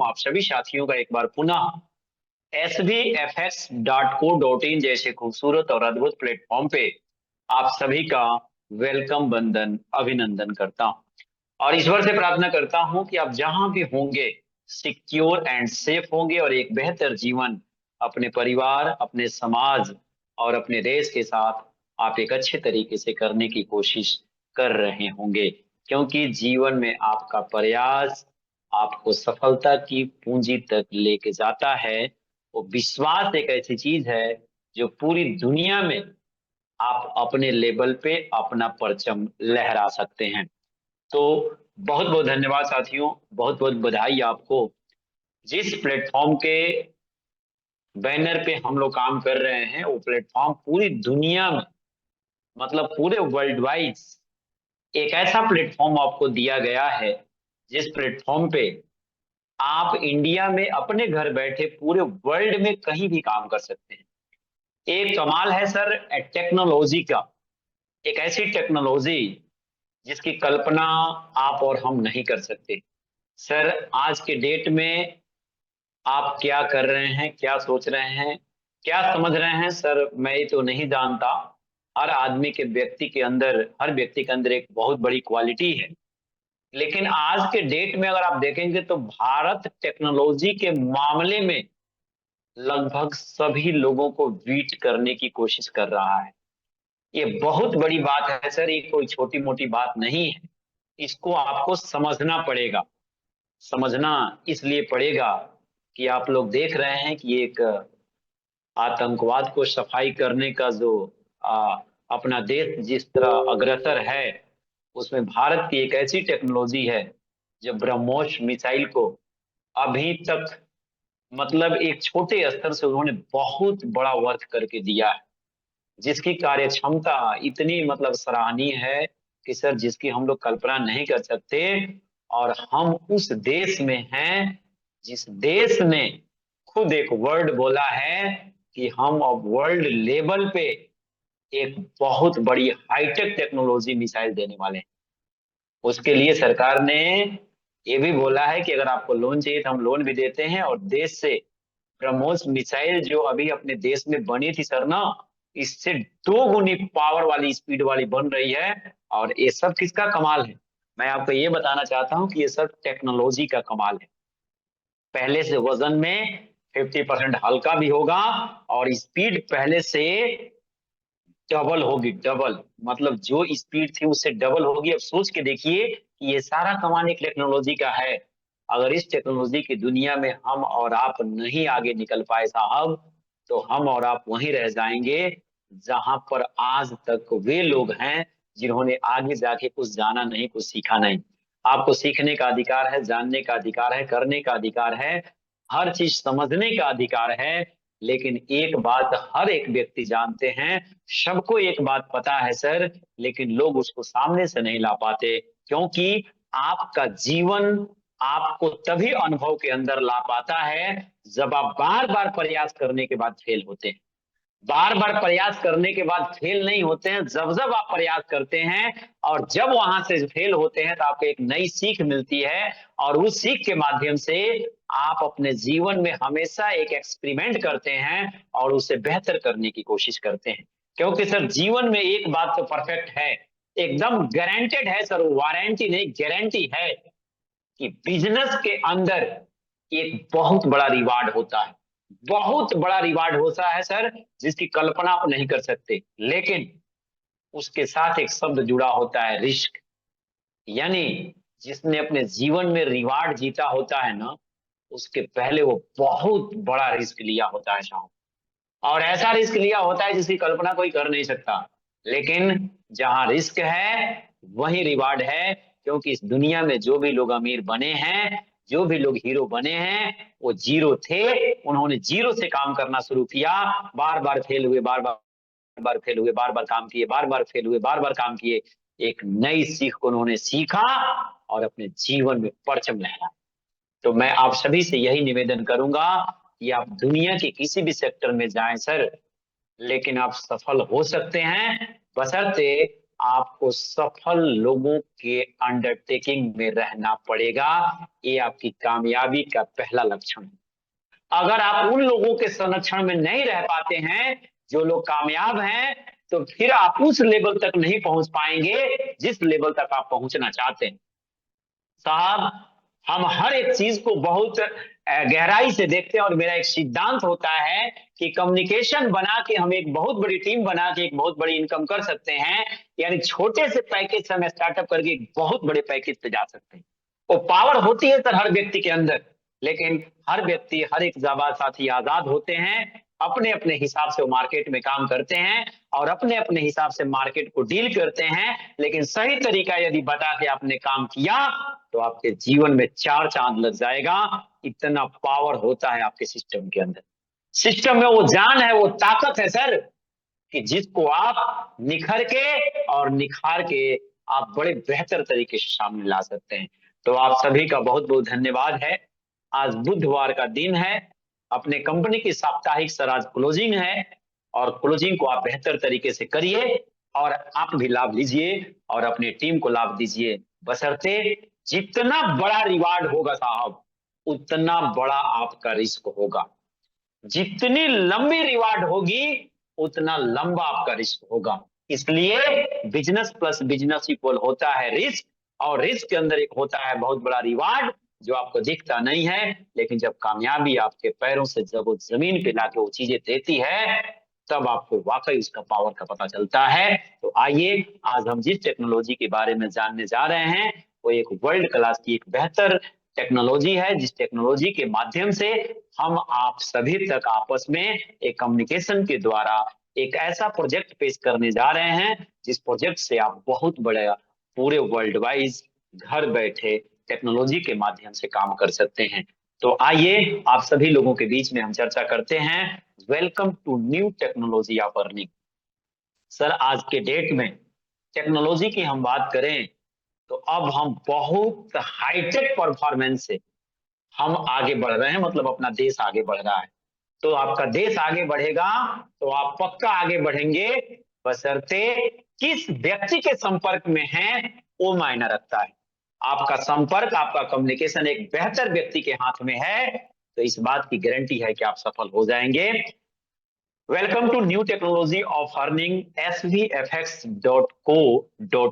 हूँ आप सभी साथियों का एक बार पुनः svfx.co.in जैसे खूबसूरत और अद्भुत प्लेटफॉर्म पे आप सभी का वेलकम बंदन अभिनंदन करता हूँ और ईश्वर से प्रार्थना करता हूँ कि आप जहां भी होंगे सिक्योर एंड सेफ होंगे और एक बेहतर जीवन अपने परिवार, अपने समाज और अपने देश के साथ आप एक अच्छे तरीके से करने की कोशिश कर रहे होंगे, क्योंकि जीवन में आपका प्रयास आपको सफलता की पूंजी तक लेके जाता है। वो विश्वास एक ऐसी चीज है जो पूरी दुनिया में आप अपने लेवल पे अपना परचम लहरा सकते हैं। तो बहुत बहुत धन्यवाद साथियों, बहुत बहुत बधाई आपको। जिस प्लेटफॉर्म के बैनर पे हम लोग काम कर रहे हैं वो प्लेटफॉर्म पूरी दुनिया में, मतलब पूरे वर्ल्ड वाइड एक ऐसा प्लेटफॉर्म आपको दिया गया है जिस प्लेटफॉर्म पे आप इंडिया में अपने घर बैठे पूरे वर्ल्ड में कहीं भी काम कर सकते हैं। एक कमाल है सर टेक्नोलॉजी का, एक ऐसी टेक्नोलॉजी जिसकी कल्पना आप और हम नहीं कर सकते। सर आज के डेट में आप क्या कर रहे हैं, क्या सोच रहे हैं, क्या समझ रहे हैं सर, मैं ये तो नहीं जानता। हर आदमी के व्यक्ति के अंदर, हर व्यक्ति के अंदर एक बहुत बड़ी क्वालिटी है, लेकिन आज के डेट में अगर आप देखेंगे तो भारत टेक्नोलॉजी के मामले में लगभग सभी लोगों को बीट करने की कोशिश कर रहा है। ये बहुत बड़ी बात है सर, ये कोई छोटी मोटी बात नहीं है। इसको आपको समझना पड़ेगा। समझना इसलिए पड़ेगा कि आप लोग देख रहे हैं कि एक आतंकवाद को सफाई करने का जो अपना देश जिस तरह अग्रसर है, उसमें भारत की एक ऐसी टेक्नोलॉजी है जो ब्रह्मोस मिसाइल को अभी तक, मतलब एक छोटे स्तर से उन्होंने बहुत बड़ा वर्क करके दिया है, जिसकी कार्य क्षमता इतनी मतलब सराहनीय है कि सर जिसकी हम लोग कल्पना नहीं कर सकते। और हम उस देश में हैं जिस देश ने खुद एक वर्ड बोला है कि हम अब वर्ल्ड लेवल पे एक बहुत बड़ी हाईटेक टेक्नोलॉजी मिसाइल देने वाले हैं। उसके लिए सरकार ने ये भी बोला है कि अगर आपको लोन चाहिए तो हम लोन भी देते हैं, और देश से ब्रह्मोस मिसाइल जो अभी अपने देश में बनी थी सर ना, इससे 2 गुनी पावर वाली, स्पीड वाली बन रही है। और ये सब किसका कमाल है? मैं आपको ये बताना चाहता हूँ कि ये सब टेक्नोलॉजी का कमाल है। पहले से वजन में 50% हल्का भी होगा और स्पीड पहले से डबल होगी, डबल, मतलब जो स्पीड थी उससे डबल होगी। अब सोच के देखिए कि ये सारा कमाल एक टेक्नोलॉजी का है। अगर इस टेक्नोलॉजी की दुनिया में हम और आप नहीं आगे निकल पाए साहब, तो हम और आप वहीं रह जाएंगे जहां पर आज तक वे लोग हैं जिन्होंने आगे जाके कुछ जाना नहीं, कुछ सीखा नहीं। आपको सीखने का अधिकार है, जानने का अधिकार है, करने का अधिकार है, हर चीज समझने का अधिकार है। लेकिन एक बात हर एक व्यक्ति जानते हैं, सबको एक बात पता है सर, लेकिन लोग उसको सामने से नहीं ला पाते, क्योंकि आपका जीवन आपको तभी अनुभव के अंदर ला पाता है जब आप बार बार प्रयास करने के बाद फेल होते हैं। बार बार प्रयास करने के बाद फेल नहीं होते हैं, जब जब आप प्रयास करते हैं और जब वहां से फेल होते हैं तो आपको एक नई सीख मिलती है, और उस सीख के माध्यम से आप अपने जीवन में हमेशा एक एक्सपेरिमेंट करते हैं और उसे बेहतर करने की कोशिश करते हैं। क्योंकि सर जीवन में एक बात तो परफेक्ट है, एकदम गारंटेड है सर, वारंटी नहीं गारंटी है कि बिजनेस के अंदर एक बहुत बड़ा रिवार्ड होता है। बहुत बड़ा रिवार्ड होता है सर, जिसकी कल्पना आप नहीं कर सकते। लेकिन उसके साथ एक शब्द जुड़ा होता है, रिस्क। यानी जिसने अपने जीवन में रिवार्ड जीता होता है ना, उसके पहले वो बहुत बड़ा रिस्क लिया होता है साहब, और ऐसा रिस्क लिया होता है जिसकी कल्पना कोई कर नहीं सकता। लेकिन जहां रिस्क है वही रिवार्ड है, क्योंकि इस दुनिया में जो भी लोग अमीर बने हैं, जो भी लोग हीरो बने हैं, वो जीरो थे। उन्होंने जीरो से काम करना शुरू किया, बार बार फेल हुए, बार बार फेल हुए, बार बार काम किए, बार बार फेल हुए, बार बार काम किए, एक नई सीख को उन्होंने सीखा और अपने जीवन में परचम लहराया। तो मैं आप सभी से यही निवेदन करूंगा कि आप दुनिया के किसी भी सेक्टर में जाएं सर, लेकिन आप सफल हो सकते हैं, बशर्ते आपको सफल लोगों के अंडरटेकिंग में रहना पड़ेगा। ये आपकी कामयाबी का पहला लक्षण है। अगर आप उन लोगों के संरक्षण में नहीं रह पाते हैं जो लोग कामयाब हैं, तो फिर आप उस लेवल तक नहीं पहुंच पाएंगे जिस लेवल तक आप पहुंचना चाहते हैं। साहब, हम हर एक चीज को बहुत गहराई से देखते हैं और मेरा एक सिद्धांत होता है कि कम्युनिकेशन बना के हम एक बहुत बड़ी टीम बना के एक बहुत बड़ी इनकम कर सकते हैं। यानी छोटे से पैकेज से हम स्टार्टअप करके एक बहुत बड़े पैकेज पे जा सकते हैं। वो पावर होती है सर हर व्यक्ति के अंदर, लेकिन हर व्यक्ति, हर एक जाबाज साथी आजाद होते हैं, अपने अपने हिसाब से वो मार्केट में काम करते हैं और अपने अपने हिसाब से मार्केट को डील करते हैं। लेकिन सही तरीका यदि बता के आपने काम किया तो आपके जीवन में चार चांद लग जाएगा। इतना पावर होता है आपके सिस्टम के अंदर। सिस्टम में वो जान है, वो ताकत है सर, कि जिसको आप निखर के और निखार के आप बड़े बेहतर तरीके से सामने ला सकते हैं। तो आप सभी का बहुत बहुत धन्यवाद है। आज बुधवार का दिन है, अपने कंपनी की साप्ताहिक सर आज क्लोजिंग है और क्लोजिंग को आप बेहतर तरीके से करिए और आप भी लाभ लीजिए और अपनी टीम को लाभ दीजिए। बशर्ते जितना बड़ा रिवार्ड होगा साहब, उतना बड़ा आपका रिस्क होगा। जितनी लंबी रिवार्ड होगी उतना लंबा आपका रिस्क होगा। इसलिए बिजनेस प्लस बिजनेस इक्वल होता है रिस्क, और रिस्क के अंदर एक होता है बहुत बड़ा रिवार्ड जो आपको दिखता नहीं है। लेकिन जब कामयाबी आपके पैरों से जब वो जमीन पे लाके वो चीजें देती है, तब आपको वाकई उसका पावर का पता चलता है। तो आइए, आज हम जिस टेक्नोलॉजी के बारे में जानने जा रहे हैं वो एक वर्ल्ड क्लास की एक बेहतर टेक्नोलॉजी है, जिस टेक्नोलॉजी के माध्यम से हम आप सभी तक आपस में एक कम्युनिकेशन के द्वारा एक ऐसा प्रोजेक्ट पेश करने जा रहे हैं जिस प्रोजेक्ट से आप बहुत बड़े पूरे वर्ल्ड वाइज घर बैठे टेक्नोलॉजी के माध्यम से काम कर सकते हैं। तो आइए, आप सभी लोगों के बीच में हम चर्चा करते हैं। Welcome to new technology of earning. Sir, आज के डेट में टेक्नोलॉजी की हम बात करें तो अब हम बहुत हाईटेक परफॉर्मेंस से हम आगे बढ़ रहे हैं, मतलब अपना देश आगे बढ़ रहा है। तो आपका देश आगे बढ़ेगा तो आप पक्का आगे बढ़ेंगे, बशर्ते किस व्यक्ति के संपर्क में हैं वो मायना रखता है। आपका संपर्क, आपका कम्युनिकेशन एक बेहतर व्यक्ति के हाथ में है तो इस बात की गारंटी है कि आप सफल हो जाएंगे। Welcome to new technology of earning svfx.co.in,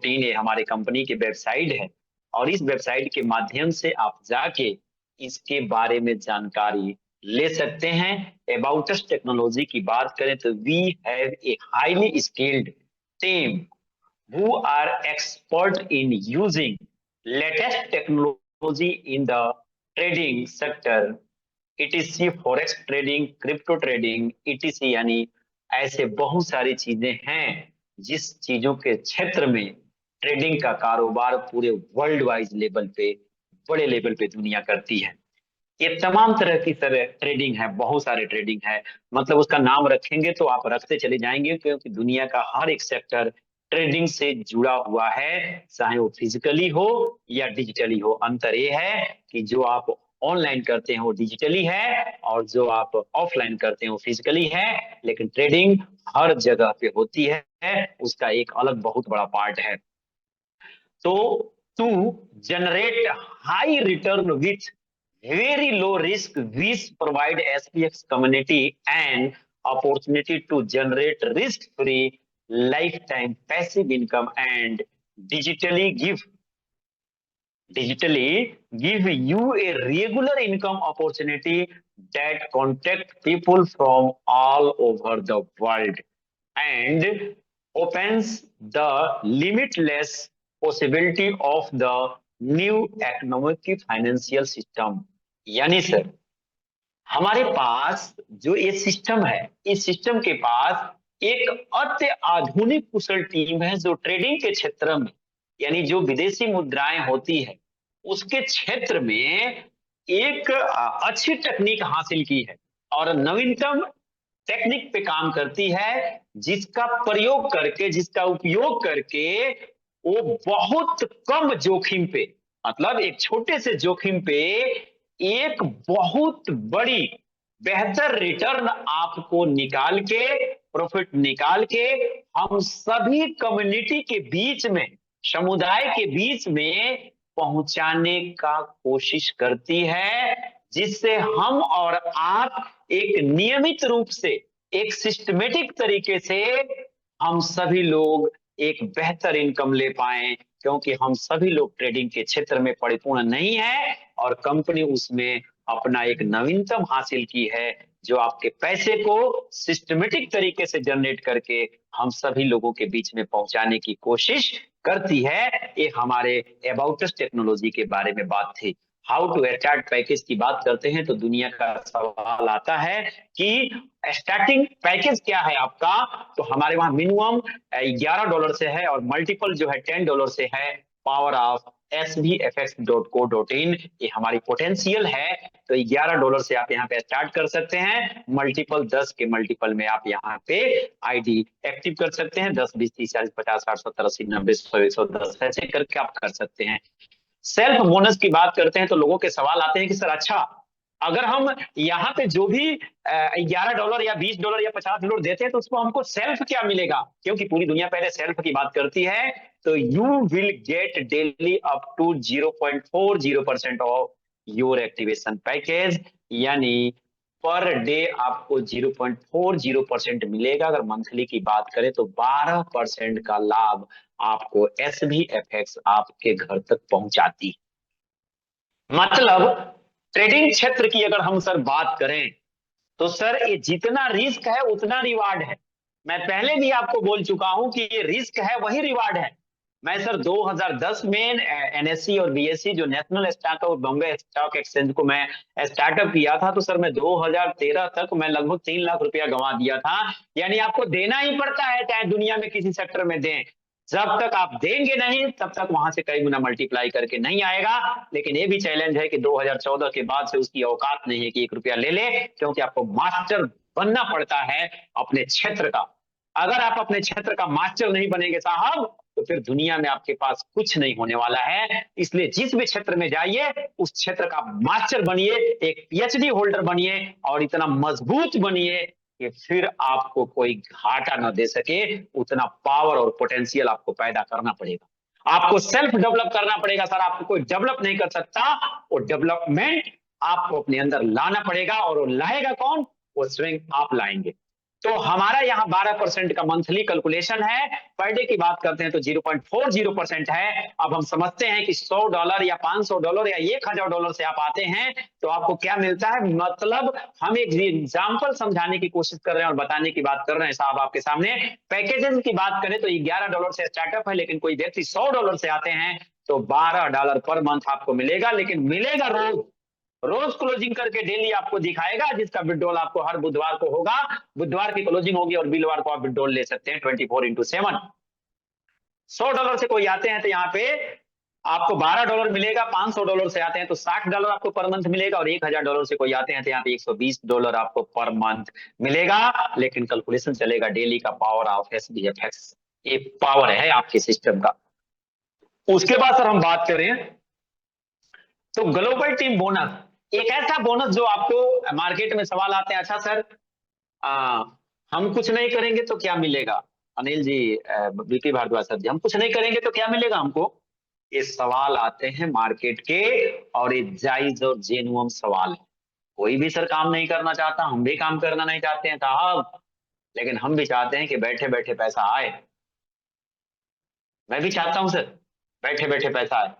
ये हमारे कंपनी की वेबसाइट है और इस वेबसाइट के माध्यम से आप जाके इसके बारे में जानकारी ले सकते हैं। अबाउट अस टेक्नोलॉजी की बात करें तो we have a highly skilled team who are expert in using latest technology in the trading sector, ETC forex trading, crypto trading, ETC, यानी ऐसे बहुत सारी चीजें हैं जिस चीजों के क्षेत्र में ट्रेडिंग का कारोबार पूरे वर्ल्ड वाइड लेवल पे, बड़े लेवल पे दुनिया करती है। ये तमाम तरह की सर ट्रेडिंग है, बहुत सारे ट्रेडिंग है, मतलब उसका नाम रखेंगे तो आप रखते चले जाएंगे, क्योंकि दुनिया का हर एक सेक्टर ट्रेडिंग से जुड़ा हुआ है, चाहे वो फिजिकली हो या डिजिटली हो। अंतर ये है कि जो आप ऑनलाइन करते हैं वो डिजिटली है और जो आप ऑफलाइन करते हैं वो फिजिकली है, लेकिन ट्रेडिंग हर जगह पे होती है, उसका एक अलग बहुत बड़ा पार्ट है। तो to generate high return with very low risk, we provide SPX community an opportunity to generate risk-free lifetime passive income and digitally give you a regular income opportunity that contact people from all over the world and opens the limitless possibility of the new economic financial system। यानी sir, हमारे पास जो ये system है, इस system के पास एक अति आधुनिक कुशल टीम है जो ट्रेडिंग के क्षेत्र में, यानी जो विदेशी मुद्राएं होती है उसके क्षेत्र में एक अच्छी टेक्निक हासिल की है और नवीनतम टेक्निक पे काम करती है, जिसका प्रयोग करके, जिसका उपयोग करके वो बहुत कम जोखिम पे, मतलब एक छोटे से जोखिम पे एक बहुत बड़ी बेहतर रिटर्न आपको निकाल के, प्रॉफिट निकाल के हम सभी कम्युनिटी के बीच में, समुदाय के बीच में पहुंचाने का कोशिश करती है, जिससे हम और आप एक नियमित रूप से, एक सिस्टमेटिक तरीके से हम सभी लोग एक बेहतर इनकम ले पाए, क्योंकि हम सभी लोग ट्रेडिंग के क्षेत्र में परिपूर्ण नहीं है और कंपनी उसमें अपना एक नवीनतम हासिल की है, जो आपके पैसे को सिस्टमेटिक तरीके से जनरेट करके हम सभी लोगों के बीच में पहुंचाने की कोशिश करती है। ये हमारे अबाउट अस टेक्नोलॉजी के बारे में बात थी। हाउ टू स्टार्ट पैकेज की बात करते हैं तो दुनिया का सवाल आता है कि स्टार्टिंग पैकेज क्या है आपका। तो हमारे वहां मिनिमम $11 से है और मल्टीपल जो है $10 से है। पावर ऑफ svfx.co.in ये हमारी पोटेंशियल है। तो $11 से आप यहाँ पे स्टार्ट कर सकते हैं। मल्टीपल 10 के मल्टीपल में आप यहाँ पे आईडी एक्टिव कर सकते हैं। 10 20 30 40 50 60 70 80 90 100 110 ऐसे करके आप कर सकते हैं। सेल्फ बोनस की बात करते हैं तो लोगों के सवाल आते हैं कि सर अच्छा, अगर हम यहाँ पे जो भी $11 या $20 या $50 देते हैं तो उसको हमको सेल्फ क्या मिलेगा, क्योंकि पूरी दुनिया पहले सेल्फ की बात करती है। तो you will get daily up to 0.40% of your activation package, यानी पर डे आपको 0.40% मिलेगा। अगर मंथली की बात करें तो 12% का लाभ आपको SVFX आपके घर तक पहुंचाती। मतलब ट्रेडिंग क्षेत्र की अगर हम सर बात करें तो सर ये जितना रिस्क है उतना रिवार्ड है। मैं पहले भी आपको बोल चुका हूं कि ये रिस्क है वही रिवार्ड है। मैं सर 2010 में NSE और BSE जो नेशनल स्टॉक और बॉम्बे स्टॉक एक्सचेंज को मैं स्टार्टअप किया था, तो सर मैं 2013 तक मैं लगभग 3 लाख रुपया गंवा दिया था। यानी आपको देना ही पड़ता है, चाहे दुनिया में किसी सेक्टर में दें। जब तक आप देंगे नहीं तब तक वहां से कई गुना मल्टीप्लाई करके नहीं आएगा। लेकिन ये भी चैलेंज है कि 2014 के बाद से उसकी औकात नहीं है कि 1 रुपया ले ले, क्योंकि आपको मास्टर बनना पड़ता है अपने क्षेत्र का। अगर आप अपने क्षेत्र का मास्टर नहीं बनेंगे साहब, तो फिर दुनिया में आपके पास कुछ नहीं होने वाला है। इसलिए जिस भी क्षेत्र में जाइए उस क्षेत्र का मास्टर बनिए, एक PhD होल्डर बनिए और इतना मजबूत बनिए कि फिर आपको कोई घाटा न दे सके। उतना पावर और पोटेंशियल आपको पैदा करना पड़ेगा। आपको सेल्फ डेवलप करना पड़ेगा सर। आपको कोई डेवलप नहीं कर सकता। वो डेवलपमेंट आपको अपने अंदर लाना पड़ेगा, और वो लाएगा कौन? वो स्वयं आप लाएंगे। तो हमारा यहाँ 12% का मंथली कैलकुलेशन है। पर डे की बात करते हैं तो 0.40% है। अब हम समझते हैं कि $100 या $500 या $1000 से आप आते हैं तो आपको क्या मिलता है। मतलब हम एक एग्जाम्पल समझाने की कोशिश कर रहे हैं और बताने की बात कर रहे हैं साहब आपके सामने। पैकेजेस की बात करें तो $11 से स्टार्टअप है, लेकिन कोई व्यक्ति $100 से आते हैं तो $12 पर मंथ आपको मिलेगा। लेकिन मिलेगा रोज, रोज क्लोजिंग करके डेली आपको दिखाएगा, जिसका विड्रॉल आपको हर बुधवार को होगा। बुधवार की क्लोजिंग होगी और बिलवार को आप विड्रॉल ले सकते हैं 24x7। $100 से कोई आते हैं तो यहाँ पे आपको $12 मिलेगा। $500 से आते हैं तो $60 आपको पर मंथ मिलेगा, और $1000 से कोई आते हैं तो यहाँ पे $120 आपको पर मंथ मिलेगा। लेकिन कैलकुलेशन चलेगा डेली का पावर ऑफ SVFX। ये पावर है आपके सिस्टम का। उसके बाद सर हम बात करें तो ग्लोबल टीम बोनस, एक ऐसा बोनस जो आपको मार्केट में सवाल आते हैं, अच्छा सर हम कुछ नहीं करेंगे तो क्या मिलेगा? अनिल जी, बीपी भारद्वाज सर जी, हम कुछ नहीं करेंगे तो क्या मिलेगा हमको? ये सवाल आते हैं मार्केट के, और ये जायज और जेन्युइन सवाल है। कोई भी सर काम नहीं करना चाहता, हम भी काम करना नहीं चाहते हैं साहब, लेकिन हम भी चाहते हैं कि बैठे बैठे पैसा आए। मैं भी चाहता हूं सर बैठे बैठे पैसा आए।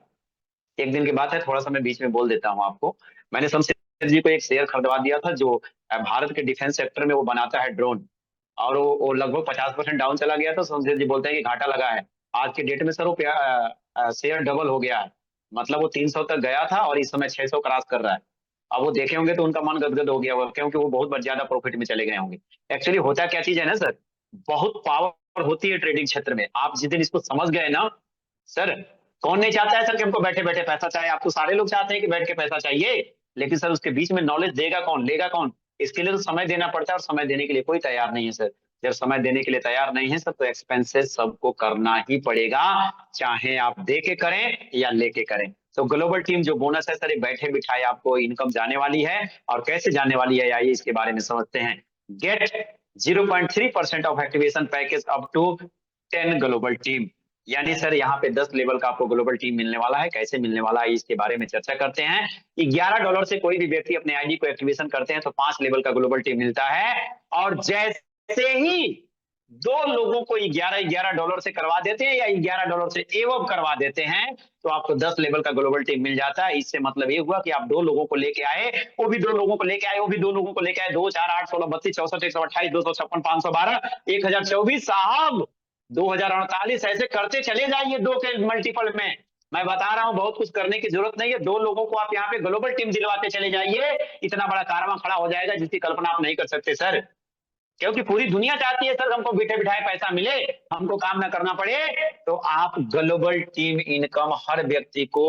एक दिन की बात है, थोड़ा सा मैं बीच में बोल देता हूँ आपको। मैंने शमशेर जी को एक शेयर खरीदवा दिया था, जो भारत के डिफेंस सेक्टर में वो बनाता है ड्रोन, और वो लगभग 50% डाउन चला गया था। शमशेर जी बोलते हैं कि घाटा लगा है। आज के डेट में सर वो शेयर डबल हो गया है। मतलब वो 300 तक गया था और इस समय 600 क्रॉस कर रहा है। अब वो देखे होंगे तो उनका मन गदगद हो गया होगा, क्योंकि वो बहुत ज्यादा प्रॉफिट में चले गए होंगे। एक्चुअली होता क्या चीज है ना सर, बहुत पावर होती है ट्रेडिंग क्षेत्र में। आप जिस दिन इसको समझ गए ना सर, कौन नहीं चाहता है सर कि हमको बैठे बैठे पैसा चाहिए? आप तो सारे लोग चाहते हैं कि बैठ के पैसा चाहिए, लेकिन सर उसके बीच में नॉलेज देगा कौन, लेगा कौन? इसके लिए तो समय देना पड़ता है, और समय देने के लिए कोई तैयार नहीं है सर। जब समय देने के लिए तैयार नहीं है सर, तो एक्सपेंसेस सबको करना ही पड़ेगा, चाहे आप दे के करें या लेके करें। तो ग्लोबल टीम जो बोनस है सर, ये बैठे बिठाए आपको इनकम जाने वाली है। और कैसे जाने वाली है, आइए इसके बारे में समझते हैं। Get 0.3% of activation package up to 10 global team. यानी सर यहाँ पे 10 लेवल का आपको ग्लोबल टीम मिलने वाला है। कैसे मिलने वाला है इसके बारे में चर्चा करते हैं। $11 से कोई भी व्यक्ति अपने आईडी को एक्टिवेशन करते हैं तो 5 लेवल का ग्लोबल टीम मिलता है। और जैसे ही दो लोगों को 11 डॉलर से करवा देते हैं या $11 से एवं करवा देते हैं तो आपको 10 लेवल का ग्लोबल टीम मिल जाता है। इससे मतलब ये हुआ कि आप 2 लोगों को लेके आए, वो भी 2 लोगों को लेके आए, वो भी 2 लोगों को लेके आए, 2 4 8 16 32 64 128 256 512 1024 साहब 2048 ऐसे करते चले जाइए 2 के मल्टीपल में। मैं बता रहा हूं बहुत कुछ करने की जरूरत नहीं है। 2 लोगों को आप यहाँ पे ग्लोबल टीम दिलवाते चले जाइए, इतना बड़ा कारवां खड़ा हो जाएगा जिसकी कल्पना आप नहीं कर सकते सर। क्योंकि पूरी दुनिया चाहती है सर हमको बैठे बिठाए पैसा मिले, हमको काम ना करना पड़े। तो आप ग्लोबल टीम इनकम हर व्यक्ति को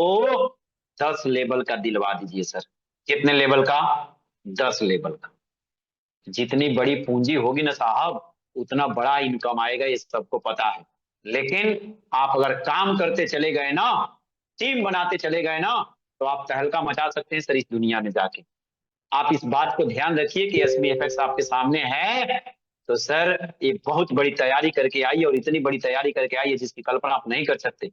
10 लेवल का दिलवा दीजिए सर। कितने लेवल का? 10 लेवल का। जितनी बड़ी पूंजी होगी ना साहब, उतना बड़ा इनकम आएगा, ये सबको पता है। लेकिन आप अगर काम करते चले गए ना, टीम बनाते चले गए ना, तो आप तहलका मचा सकते हैं सर इस दुनिया में जाके। आप इस बात को ध्यान रखिए कि SBFX आपके सामने है। तो सर ये बहुत बड़ी तैयारी करके आई और इतनी बड़ी तैयारी करके आई है जिसकी कल्पना आप नहीं कर सकते।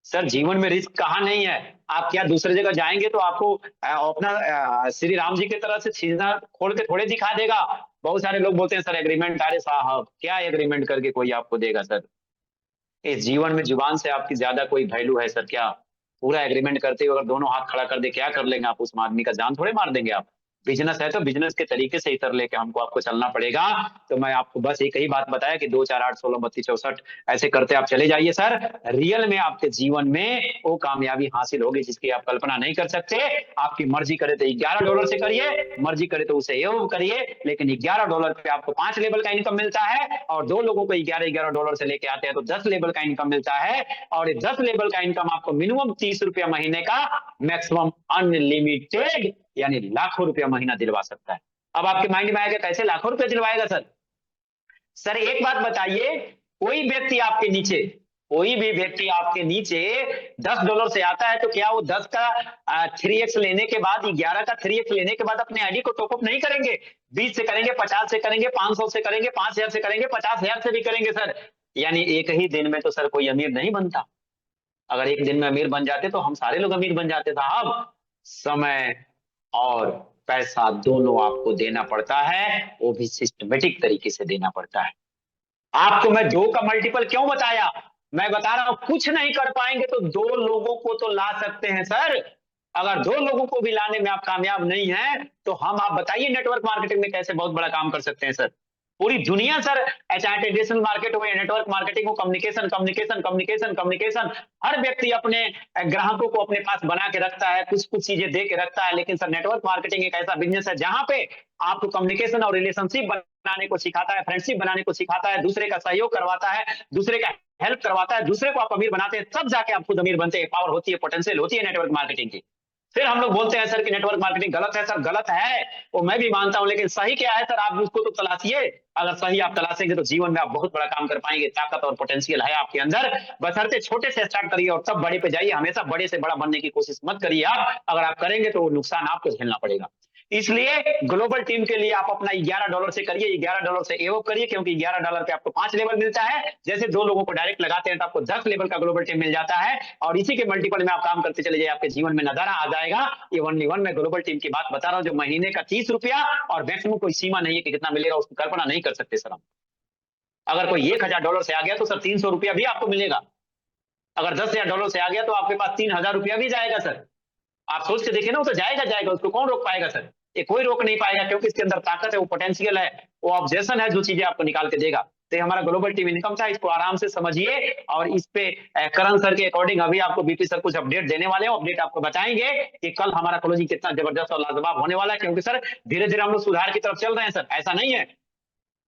सर जीवन में रिस्क कहाँ नहीं है। आप क्या दूसरे जगह जाएंगे तो आपको अपना श्री राम जी की तरह से सीधा खोल के थोड़े दिखा देगा। बहुत सारे लोग बोलते हैं सर एग्रीमेंट। अरे साहब क्या एग्रीमेंट करके कोई आपको देगा सर? इस जीवन में जुबान से आपकी ज्यादा कोई वैल्यू है सर क्या? पूरा एग्रीमेंट करते हुए अगर दोनों हाथ खड़ा कर दे क्या कर लेंगे आप? उस आदमी का जान थोड़े मार देंगे आप। बिजनेस है तो बिजनेस के तरीके से इतर लेके आपको चलना पड़ेगा। तो मैं आपको बस एक ही बात बताया कि 2 4 8 16 32 64 ऐसे करते आप चले जाइए सर। रियल में आपके जीवन में वो कामयाबी हासिल होगी जिसकी आप कल्पना नहीं कर सकते। आपकी मर्जी करे तो $11 से करिए, मर्जी करे तो उसे एवं करिए, लेकिन $11 पे आपको 5 लेवल का इनकम मिलता है। और 2 लोगों को 11 डॉलर से लेके आते हैं तो 10 लेवल का इनकम मिलता है। और 10 लेवल का इनकम आपको मिनिमम ₹30 महीने का, मैक्सिमम अनलिमिटेड यानी लाखों रुपया महीना दिलवा सकता है। अब आपके माइंड में आएगा कैसे लाखों रुपया दिलवाएगा सर? सर एक बात बताइए, कोई भी व्यक्ति आपके नीचे $10 से आता है तो क्या वो 10 का 3x लेने के बाद, 11 का 3x लेने के बाद अपने आईडी को टॉपअप नहीं करेंगे? 20 से करेंगे, 50 से करेंगे, 500 से करेंगे, 5000 से करेंगे, 50,000 से भी करेंगे सर। यानी एक ही दिन में तो सर कोई अमीर नहीं बनता। अगर एक दिन में अमीर बन जाते तो हम सारे लोग अमीर बन जाते साहब। समय और पैसा दोनों आपको देना पड़ता है, वो भी सिस्टमेटिक तरीके से देना पड़ता है। आपको मैं 2 का मल्टीपल क्यों बताया? मैं बता रहा हूं कुछ नहीं कर पाएंगे तो 2 लोगों को तो ला सकते हैं सर। अगर 2 लोगों को भी लाने में आप कामयाब नहीं है तो आप बताइए नेटवर्क मार्केटिंग में कैसे बहुत बड़ा काम कर सकते हैं सर। पूरी दुनिया सर, चाहे ट्रेडिशनल मार्केट हो या नेटवर्क मार्केटिंग हो, कम्युनिकेशन कम्युनिकेशन कम्युनिकेशन कम्युनिकेशन, हर व्यक्ति अपने ग्राहकों को अपने पास बना के रखता है, कुछ कुछ चीजें दे के रखता है। लेकिन सर नेटवर्क मार्केटिंग एक ऐसा बिजनेस है जहां पे आपको कम्युनिकेशन और रिलेशनशिप बनाने को सिखाता है, फ्रेंडशिप बनाने को सिखाता है, दूसरे का सहयोग करवाता है, दूसरे का हेल्प करवाता है, दूसरे को आप अमीर बनाते हैं, तब जाके आप खुद अमीर बनते हैं। पावर होती है, पोटेंशियल होती है नेटवर्क मार्केटिंग की। फिर हम लोग बोलते हैं सर कि नेटवर्क मार्केटिंग गलत है। सर गलत है वो मैं भी मानता हूं, लेकिन सही क्या है सर आप उसको तो तलाशिए। अगर सही आप तलाशेंगे तो जीवन में आप बहुत बड़ा काम कर पाएंगे। ताकत और पोटेंशियल है आपके अंदर, बशर्ते छोटे से स्टार्ट करिए और तब बड़े पे जाइए। हमेशा बड़े से बड़ा बनने की कोशिश मत करिए आप। अगर आप करेंगे तो नुकसान आपको झेलना पड़ेगा। इसलिए ग्लोबल टीम के लिए आप अपना $11 से करिए, $11 से एवो करिए, क्योंकि $11 पे आपको 5 लेवल मिलता है। जैसे 2 लोगों को डायरेक्ट लगाते हैं तो आपको 10 लेवल का ग्लोबल टीम मिल जाता है। और इसी के मल्टीपल में आप काम करते चले जाइए, आपके जीवन में नजारा आ जाएगा। ये ओनली वन मैं ग्लोबल टीम की बात बता रहा हूँ जो महीने का ₹30 और मैक्सिमम कोई सीमा नहीं है कि कितना मिलेगा, उसकी कल्पना नहीं कर सकते सर हम। अगर कोई $1000 से आ गया तो सर ₹300 भी आपको मिलेगा। अगर $10,000 से आ गया तो आपके पास ₹3000 भी जाएगा सर। आप सोच के देखिए ना, वो तो जाएगा जाएगा, उसको कौन रोक पाएगा सर? ये कोई रोक नहीं पाएगा, क्योंकि इसके अंदर ताकत है, वो पोटेंशियल है, वो ऑब्जेक्शन है, जो चीजें आपको निकाल के देगा। तो हमारा ग्लोबल टीम इनकम था, इसको आराम से समझिए। और इस पे करण सर के अकॉर्डिंग अभी आपको बीपी सर कुछ अपडेट देने वाले हैं। अपडेट आपको बताएंगे कि कल हमारा क्लोजिंग कितना जबरदस्त और लाजवाब होने वाला है। क्योंकि सर धीरे धीरे हम लोग सुधार की तरफ चल रहे हैं सर, ऐसा नहीं है।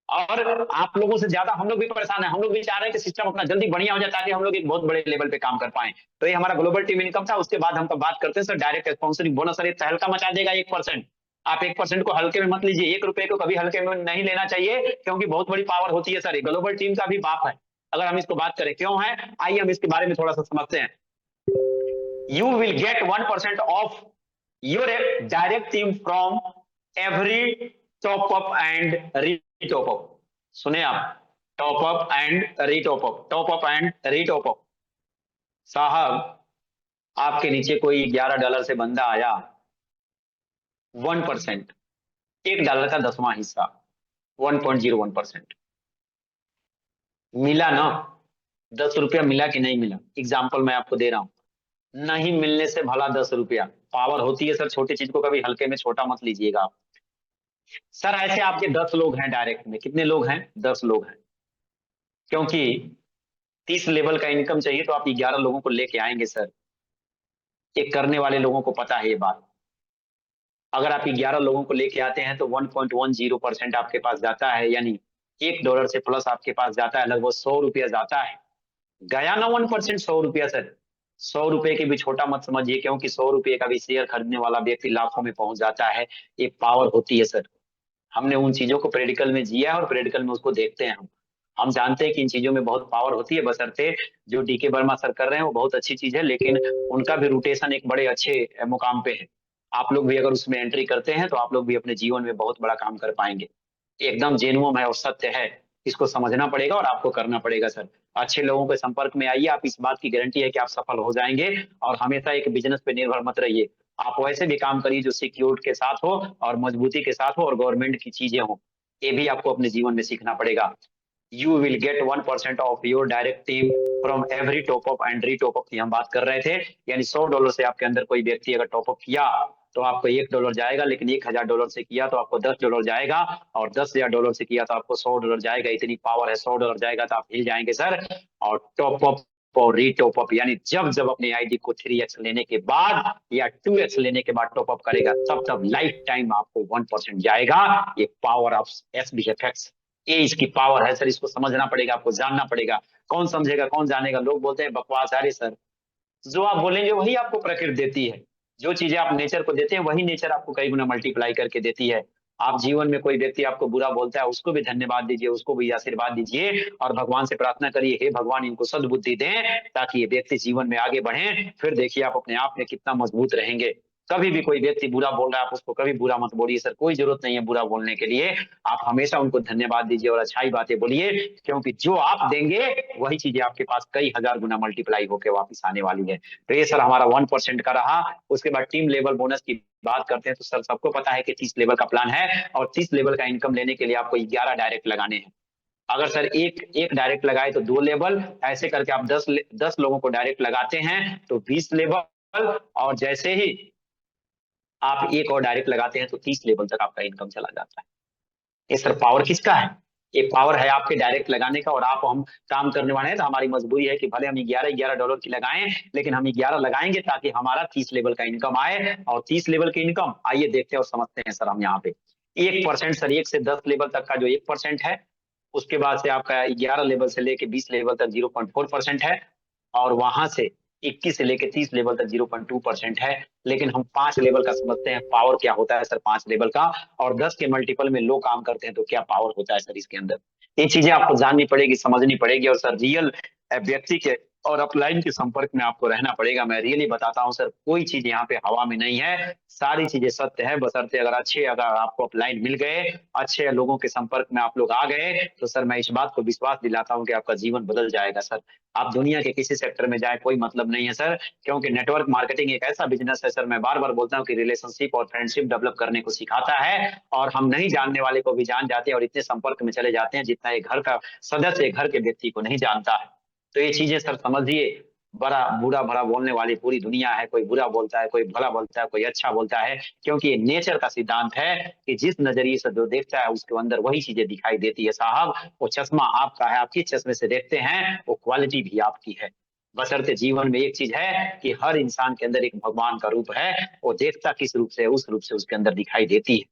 और आप लोगों से ज्यादा हम लोग भी परेशान है। हम लोग भी चाह रहे हैं कि सिस्टम अपना जल्दी बढ़िया हो जाए ताकि हम लोग एक बहुत बड़े लेवल पे काम कर पाए। तो ये हमारा ग्लोबल टीम इनकम था। उसके बाद हम बात करते हैं sir direct sponsoring bonus. Sir ये तहलका मचा देगा 1%। आप 1% को हल्के में मत लीजिए, ₹1 को कभी हल्के में नहीं लेना चाहिए, क्योंकि बहुत बड़ी पावर होती है सर। ये ग्लोबल टीम का भी बाप है। अगर हम इसको बात करें क्यों है, आइए हम इसके बारे में थोड़ा सा समझते हैं। You will get 1% of your direct team from every top up and re-top up. सुने आप, top up and retop up, top up and retop up. साहब, आपके नीचे कोई $11 से बंदा आया, 1%, $1 का 10वां हिस्सा, 1.01% मिला ना? 10 रुपया मिला कि नहीं मिला? एग्जाम्पल मैं आपको दे रहा हूं। नहीं मिलने से भला 10 रुपया, पावर होती है सर। छोटी चीज को कभी हल्के में छोटा मत लीजिएगा आप। सर ऐसे आपके 10 लोग हैं डायरेक्ट में, कितने लोग हैं? 10 लोग हैं। क्योंकि 30 लेवल का इनकम चाहिए तो आप 11 लोगों को लेके आएंगे सर। ये करने वाले लोगों को पता है ये बात। अगर आप 11 लोगों को लेके आते हैं तो 1.10% आपके पास जाता है, यानी $1 से प्लस आपके पास जाता है, लगभग 100 रुपया जाता है। गया ना 1%, 100 रुपया सर। 100 रुपए के भी छोटा मत समझिए, क्योंकि 100 रुपए का भी शेयर खरीदने वाला व्यक्ति लाखों में पहुंच जाता है। ये पावर होती है सर। हमने उन चीजों को प्रैक्टिकल में जिया है और प्रैक्टिकल में उसको देखते हैं हम जानते हैं कि इन चीजों में बहुत पावर होती है। बशर्ते जो डीके वर्मा सर कर रहे हैं वो बहुत अच्छी चीज है, लेकिन उनका भी रोटेशन एक बड़े अच्छे मुकाम पे है। आप लोग भी अगर उसमें एंट्री करते हैं तो आप लोग भी अपने जीवन में बहुत बड़ा काम कर पाएंगे। एकदम जेनुइन है और सत्य है। इसको समझना पड़ेगा और आपको करना पड़ेगा सर। अच्छे लोगों के संपर्क में आइए, आप इस बात की गारंटी है कि आप सफल हो जाएंगे। और हमेशा एक बिजनेस पे निर्भर मत रहिए। आप वैसे भी काम करिए जो सिक्योर के साथ हो और मजबूती के साथ हो और गवर्नमेंट की चीजें हो। ये भी आपको अपने जीवन में सीखना पड़ेगा। You will gate 1% of your direct team from every top up and re top up की हम बात कर रहे थे। यानी $100 से आपके अंदर कोई व्यक्ति अगर टॉप अप किया तो आपको $1 जाएगा, लेकिन $1000 से किया तो आपको $10 जाएगा, और $10,000 से किया तो आपको $100 जाएगा। इतनी पावर है, $100 जाएगा तो आप हिल जाएंगे सर। और टॉप अप और री टॉप अप, यानी जब जब अपने आईडी को 3x लेने के बाद या 2x लेने के बाद टॉप अप करेगा, तब तब लाइफ टाइम आपको 1% जाएगा। ये पावर ऑफ SBFX, ये इसकी पावर है सर। इसको समझना पड़ेगा, आपको जानना पड़ेगा। कौन समझेगा, कौन जानेगा? लोग बोलते हैं बकवास। अरे सर, जो आप बोलेंगे वही आपको प्रकृति देती है। जो चीजें आप नेचर को देते हैं वही नेचर आपको कई गुना मल्टीप्लाई करके देती है। आप जीवन में कोई व्यक्ति आपको बुरा बोलता है, उसको भी धन्यवाद दीजिए, उसको भी आशीर्वाद दीजिए और भगवान से प्रार्थना करिए, हे भगवान इनको सद्बुद्धि दें ताकि ये व्यक्ति जीवन में आगे बढ़े। फिर देखिए आप अपने आप में कितना मजबूत रहेंगे। कभी भी कोई व्यक्ति बुरा बोल रहा है, आप उसको कभी बुरा मत बोलिए सर। कोई जरूरत नहीं है बुरा बोलने के लिए। आप हमेशा उनको धन्यवाद दीजिए और अच्छाई बातें बोलिए, क्योंकि जो आप देंगे वही चीजें आपके पास कई हजार गुना मल्टीप्लाई होकर वापस आने वाली है। तो ये सर हमारा 1% का रहा। उसके बाद टीम लेवल बोनस की बात करते हैं तो सर सबको पता है कि 30 लेवल का प्लान है, और 30 लेवल का इनकम लेने के लिए आपको 11 डायरेक्ट लगाने हैं। अगर सर एक एक डायरेक्ट लगाए तो 2 लेवल, ऐसे करके आप 10 लोगों को डायरेक्ट लगाते हैं तो 20 लेवल, और जैसे ही आप एक और डायरेक्ट लगाते हैं तो 30 लेवल तक आपका इनकम चला जाता है। ये सर पावर किसका है? ये पावर है आपके डायरेक्ट लगाने का। और आप हम काम करने वाले हैं तो हमारी मजबूरी है कि भले हम 11 डॉलर की लगाएं, लेकिन हम 11 लगाएंगे ताकि हमारा 30 लेवल का इनकम आए। और 30 लेवल की इनकम आइए देखते हैं और समझते हैं सर हम यहाँ पे। 1% सर, 1 से 10 लेवल तक का जो 1% है, उसके बाद से आपका 11 लेवल से लेके 20 लेवल तक 0.4% है, और वहां से 21 से लेके 30 लेवल तक 0.2% है। लेकिन हम 5 लेवल का समझते हैं पावर क्या होता है सर 5 लेवल का, और 10 के मल्टीपल में लोग काम करते हैं तो क्या पावर होता है सर इसके अंदर। ये चीजें आपको जाननी पड़ेगी, समझनी पड़ेगी, और सर रियल व्यक्ति के और अपलाइन के संपर्क में आपको रहना पड़ेगा। मैं रियली बताता हूँ सर, कोई चीज यहाँ पे हवा में नहीं है, सारी चीजें सत्य है। बशर्ते अगर आपको अपलाइन मिल गए, अच्छे लोगों के संपर्क में आप लोग आ गए, तो सर मैं इस बात को विश्वास दिलाता हूँ कि आपका जीवन बदल जाएगा सर। आप दुनिया के किसी सेक्टर में जाए कोई मतलब नहीं है सर, क्योंकि नेटवर्क मार्केटिंग एक ऐसा बिजनेस है सर, मैं बार बार बोलता हूँ कि रिलेशनशिप और फ्रेंडशिप डेवलप करने को सिखाता है। और हम नहीं जानने वाले को भी जान जाते हैं और इतने संपर्क में चले जाते हैं जितना एक घर का सदस्य एक घर के व्यक्ति को नहीं जानता है। तो ये चीजें सर समझिए। बड़ा बुरा भला बोलने वाली पूरी दुनिया है। कोई बुरा बोलता है, कोई भला बोलता है, कोई अच्छा बोलता है, क्योंकि ये नेचर का सिद्धांत है कि जिस नजरिए से जो देखता है उसके अंदर वही चीजें दिखाई देती है साहब। वो चश्मा आपका है, आप किस चश्मे से देखते हैं वो क्वालिटी भी आपकी है। बशर्ते जीवन में एक चीज है कि हर इंसान के अंदर एक भगवान का रूप है, वो देखता किस रूप से, उस रूप से उसके अंदर दिखाई देती है।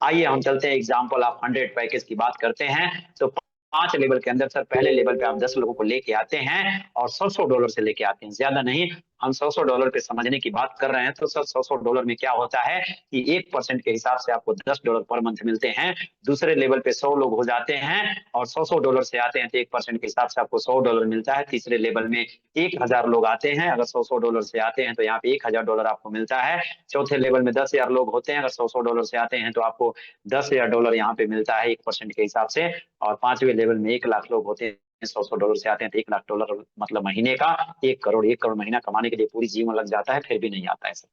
आइए हम चलते हैं एग्जाम्पल ऑफ 100 पैकेज की बात करते हैं। तो 5 लेवल के अंदर सर पहले लेवल पे आप 10 लोगों को लेके आते हैं और $100 से लेके आते हैं, ज्यादा नहीं। हम 100-100 डॉलर पे समझने की बात कर रहे हैं, तो सर 100-100 डॉलर में क्या होता है कि 1% के हिसाब से आपको 10 डॉलर पर मंथ मिलते हैं। दूसरे लेवल पे 100 लोग हो जाते हैं और 100-100 डॉलर से आते हैं तो 1% के हिसाब से आपको 100 डॉलर मिलता है। तीसरे लेवल में 1000 लोग आते हैं, अगर 100-100 डॉलर से आते हैं तो यहाँ पे 1000 डॉलर आपको मिलता है। चौथे लेवल में 10,000 लोग होते हैं, अगर 100-100 डॉलर से आते हैं तो आपको 10,000 डॉलर यहाँ पे मिलता है 1% के हिसाब से। और पांचवें लेवल में 1 लाख लोग होते हैं, 100-100 डॉलर से आते हैं तो 1 लाख डॉलर मतलब महीने का 1 करोड़। 1 करोड़ महीना कमाने के लिए पूरी जीवन लग जाता है, फिर भी नहीं आता है सर।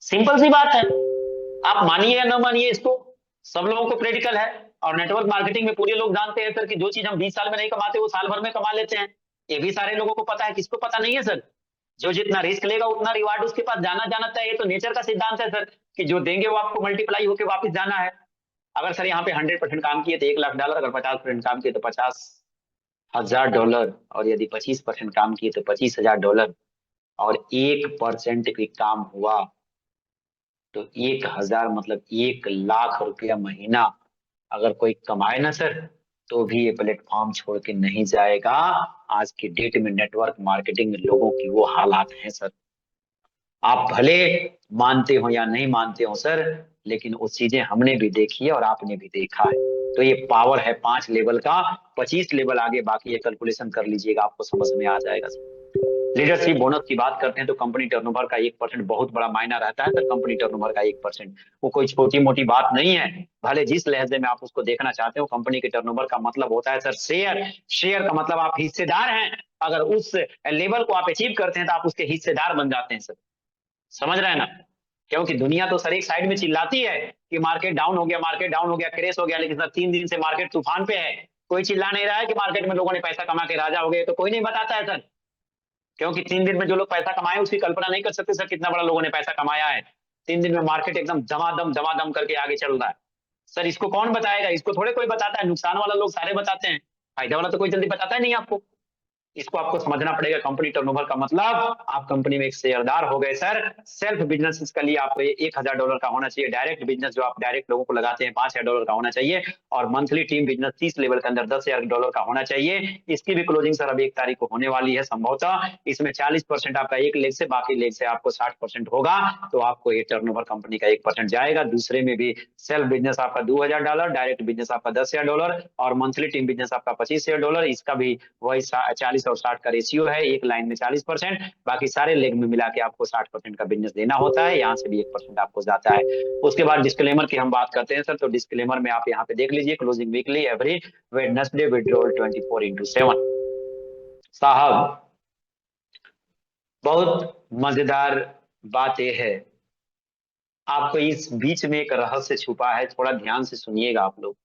सिंपल सी बात है, आप मानिए या न मानिए इसको, सब लोगों को प्रैक्टिकल है। और नेटवर्क मार्केटिंग में पूरे लोग जानते हैं सर कि जो चीज हम 20 साल में नहीं कमाते वो साल भर में कमा लेते हैं। ये भी सारे लोगों को पता है, किसको पता नहीं है सर? जो जितना रिस्क लेगा उतना रिवार्ड उसके पास जाना जाना चाहिए। ये तो नेचर का सिद्धांत है सर कि जो देंगे वो आपको मल्टीप्लाई होकर वापस जाना है। अगर सर यहाँ पे 100% काम किए तो 1 लाख डॉलर, अगर 50% काम किए तो 50,000 डॉलर, और यदि 25% काम किए तो 25,000 डॉलर, और 1% भी काम हुआ तो 1,000 मतलब 1 लाख रुपया महीना अगर कोई कमाए ना सर, तो भी ये प्लेटफॉर्म छोड़ के नहीं जाएगा। आज की डेट में नेटवर्क मार्केटिंग में लोगों की वो हालात हैं सर। आप भले मानते हो या नहीं मानते हो सर, लेकिन वो चीजें हमने भी देखी है और आपने भी देखा है। तो ये पावर है 5 लेवल का। 25 लेवल आगे बाकी ये कैलकुलेशन कर लीजिएगा, आपको समझ में आ जाएगा सर। लीडरशिप बोनस की बात करते हैं तो कंपनी टर्नओवर का 1% बहुत बड़ा मायना रहता है सर। कंपनी टर्नओवर का 1% वो कोई छोटी मोटी बात नहीं है। भले जिस लहजे में आप उसको देखना चाहते हो, कंपनी के टर्नओवर का मतलब होता है सर शेयर। शेयर का मतलब आप हिस्सेदार हैं। अगर उस लेवल को आप अचीव करते हैं तो आप उसके हिस्सेदार बन जाते हैं सर। समझ रहे हैं ना? क्योंकि दुनिया तो सर एक साइड में चिल्लाती है कि मार्केट डाउन हो गया, मार्केट डाउन हो गया, क्रेश हो गया, लेकिन सर 3 दिन से मार्केट तूफान पे है। कोई चिल्ला नहीं रहा है कि मार्केट में लोगों ने पैसा कमा के राजा हो गए, तो कोई नहीं बताता है सर। क्योंकि 3 दिन में जो लोग पैसा कमाए उसकी कल्पना नहीं कर सकते सर कितना बड़ा लोगों ने पैसा कमाया है। 3 दिन में मार्केट एकदम दमादम करके आगे चल रहा है। सर इसको कौन बताएगा? इसको थोड़े कोई बताता है। नुकसान वाला लोग सारे बताते हैं, फायदा वाला तो कोई जल्दी बताता ही नहीं आपको। इसको आपको समझना पड़ेगा। कंपनी टर्नओवर का मतलब आप कंपनी में एक शेयरदार हो गए सर। सेल्फ बिजनेस इसके लिए आपको 1,000 डॉलर का होना चाहिए। डायरेक्ट बिजनेस जो आप डायरेक्ट लोगों को लगाते हैं 5,000 डॉलर का होना चाहिए। और मंथली टीम बिजनेस 30 लेवल के अंदर 10,000 डॉलर का होना चाहिए। इसकी भी क्लोजिंग सर अभी 1 तारीख को होने वाली है संभवतः। इसमें 40% आपका एक लेग से, बाकी लेग से आपको 60% होगा। तो आपको ये टर्नओवर कंपनी का 1% जाएगा। दूसरे में भी सेल्फ बिजनेस आपका 2,000 डॉलर, डायरेक्ट बिजनेस आपका 10,000 डॉलर, और मंथली टीम बिजनेस आपका 25,000 डॉलर। इसका भी वही 40 और 60 का रेशियो है, एक लाइन में 40%, बाकी सारे लेग में मिला के आपको 60% का बिजनेस देना होता है। यहाँ से भी 1% आपको जाता है। उसके बाद डिस्क्लेमर की हम बात करते हैं सर, तो डिस्क्लेमर में आप यहाँ पे देख लीजिए, closing weekly every Wednesday withdrawal 24/7। साहब बहुत मजेदार बात यह है, आपको इस बीच में एक रहस्य छुपा है, थोड़ा ध्यान से सुनिएगा आप लोग।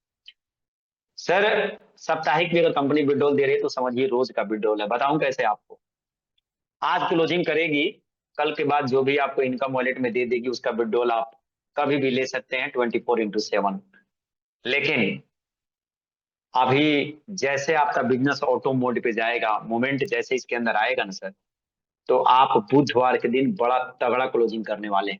सर साप्ताहिक भी अगर कंपनी विड्रॉल दे रही है तो समझिए रोज का विड्रॉल है। बताऊं कैसे आपको? आज क्लोजिंग करेगी, कल के बाद जो भी आपको इनकम वॉलेट में दे देगी उसका विड्रॉल आप कभी भी ले सकते हैं 24/7। लेकिन अभी जैसे आपका बिजनेस ऑटो मोड पे जाएगा, मोमेंट जैसे इसके अंदर आएगा ना सर, तो आप बुधवार के दिन बड़ा तगड़ा क्लोजिंग करने वाले हैं।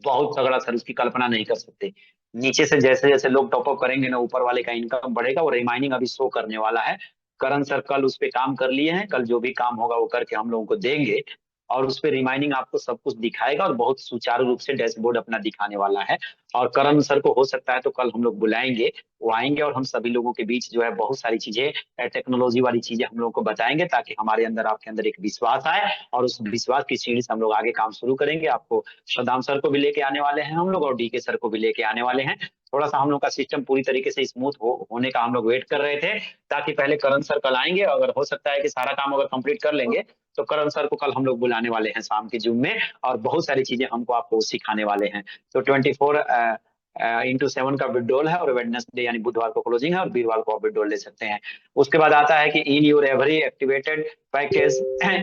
बहुत तगड़ा सर, उसकी कल्पना नहीं कर सकते। नीचे से जैसे जैसे लोग टॉपअप करेंगे ना, ऊपर वाले का इनकम बढ़ेगा। और रिमाइनिंग अभी शो करने वाला है। करण सर कल उस पर काम कर लिए हैं, कल जो भी काम होगा वो करके हम लोगों को देंगे। और उस पर रिमाइनिंग आपको सब कुछ दिखाएगा और बहुत सुचारू रूप से डैशबोर्ड अपना दिखाने वाला है। और करण सर को हो सकता है तो कल हम लोग बुलाएंगे, वो आएंगे और हम सभी लोगों के बीच जो है बहुत सारी चीजें, टेक्नोलॉजी वाली चीजें हम लोगों को बताएंगे, ताकि हमारे अंदर आपके अंदर एक विश्वास आए। और उस विश्वास की सीढ़ी से हम लोग आगे काम शुरू करेंगे। आपको सदाम सर को भी लेके आने वाले हैं हम लोग, और डीके सर को भी लेके आने वाले हैं। थोड़ा सा हम लोग का सिस्टम पूरी तरीके से स्मूथ होने का हम लोग वेट कर रहे थे, ताकि पहले करण सर कल आएंगे। अगर हो सकता है कि सारा काम अगर कंप्लीट कर लेंगे तो करण सर को कल हम लोग बुलाने वाले हैं शाम के जूम में। और बहुत सारी चीजें हमको आपको सिखाने वाले हैं। तो 24/7 का विड्रॉल है, और वेडनेसडे यानी बुधवार को क्लोजिंग है, और वीरवार को आप विड्रॉल ले सकते हैं। उसके बाद आता है कि in your every activated package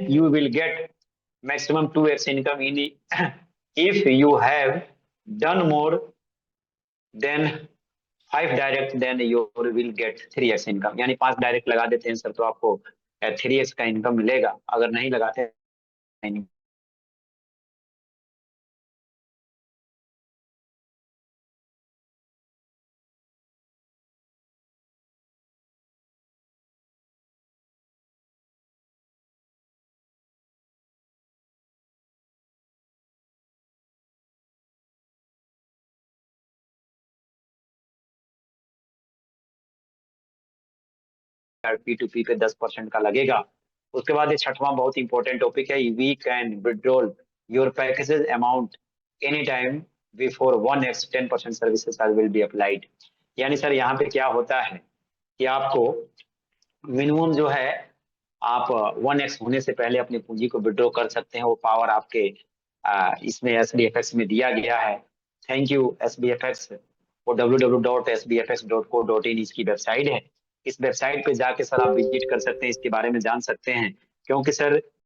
you will gate maximum 2x income in if you have done more than 5 direct, then you will get 3x income. यानी 5 डायरेक्ट लगा देते हैं सर तो आपको 3x का इनकम मिलेगा, अगर नहीं लगाते नहीं। P2P पे 10% का लगेगा। उसके बाद ये छठवां बहुत इंपॉर्टेंट टॉपिक है, we can withdrawal your packages amount any time before 1x 10% services charge will be applied. यानी सर यहाँ पे क्या होता है कि आपको मिनिमम जो है आप 1x होने से पहले अपनी पूंजी को विड्रॉ कर सकते हैं। वो पावर आपके इसमें SBFX में दिया गया है। Thank you SBFX। वो www.sbfx.co.in इसकी वेबसाइट है। इस वेबसाइट पे जाके सर आप विजिट कर सकते हैं, इसके बारे में जान सकते हैं। क्योंकि सर